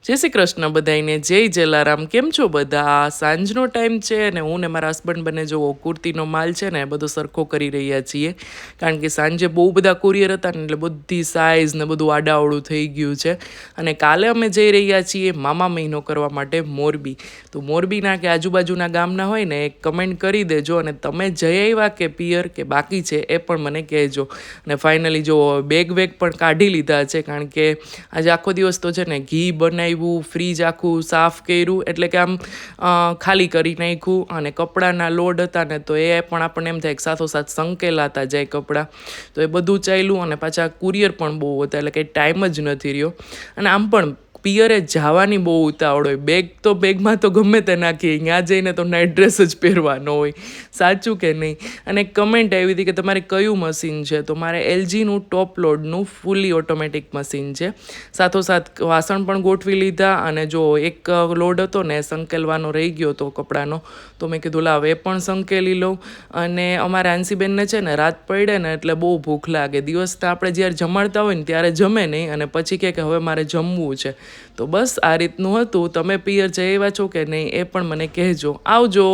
જય શ્રી કૃષ્ણ બધાઈને, જય જલારામ. કેમ છો બધા? સાંજનો ટાઈમ છે અને હું ને મારા હસબન્ડ બંને જો કુર્તીનો માલ છે ને બધો સરખો કરી રહ્યા છીએ, કારણ કે સાંજે બહુ બધા કુરિયર હતા ને એટલે બધી સાઇઝ ને બધું આડાવડું થઈ ગયું છે. અને કાલે અમે જઈ રહ્યા છીએ મામા મહિનો કરવા માટે મોરબી. તો મોરબીના કે આજુબાજુના ગામના હોય ને એ કમેન્ટ કરી દેજો, અને તમે જઈ આવ્યા કે પિયર કે બાકી છે એ પણ મને કહેજો. અને ફાઇનલી જો બેગ પણ કાઢી લીધા છે, કારણ કે આજે આખો દિવસ તો છે ને ઘી બનાવ્યું, ફ્રીજ આખું સાફ કર્યું, એટલે કે આમ ખાલી કરી નાખ્યું. અને કપડાના લોડ હતા ને તો એ પણ આપણને એમ થાય કે સાથોસાથ સંકેલાતા જાય કપડાં, તો એ બધું ચાલ્યું. અને પાછા કુરિયર પણ બહુ હતા એટલે કંઈ ટાઈમ જ નથી રહ્યો. અને આમ પણ પિયરે જવાની બહુ ઉતાવળ હોય, બેગમાં તો ગમે તે નાખીએ, ત્યાં જઈને તો નાઇટ ડ્રેસ જ પહેરવાનો હોય, સાચું કે નહીં? અને એક કમેન્ટ આવી હતી કે તમારે કયું મશીન છે, તો મારે એલજીનું ટોપ લોડનું ફૂલી ઓટોમેટિક મશીન છે. સાથોસાથ વાસણ પણ ગોઠવી લીધા, અને જો એક લોડ હતો ને સંકેલવાનો રહી ગયો હતો કપડાનો, તો મેં કીધું લાવ એ પણ સંકેલી લઉં. અને અમારા આંસીબેનને છે ને રાત પડે ને એટલે બહુ ભૂખ લાગે. દિવસના આપણે જ્યારે જમાડતા હોય ને ત્યારે જમે નહીં, અને પછી કહે કે હવે મારે જમવું છે. તો બસ આ રીતનું હતું. તમે પિયર જઈ આવ્યા છો કે નહીં એ પણ મને કહેજો. આવજો.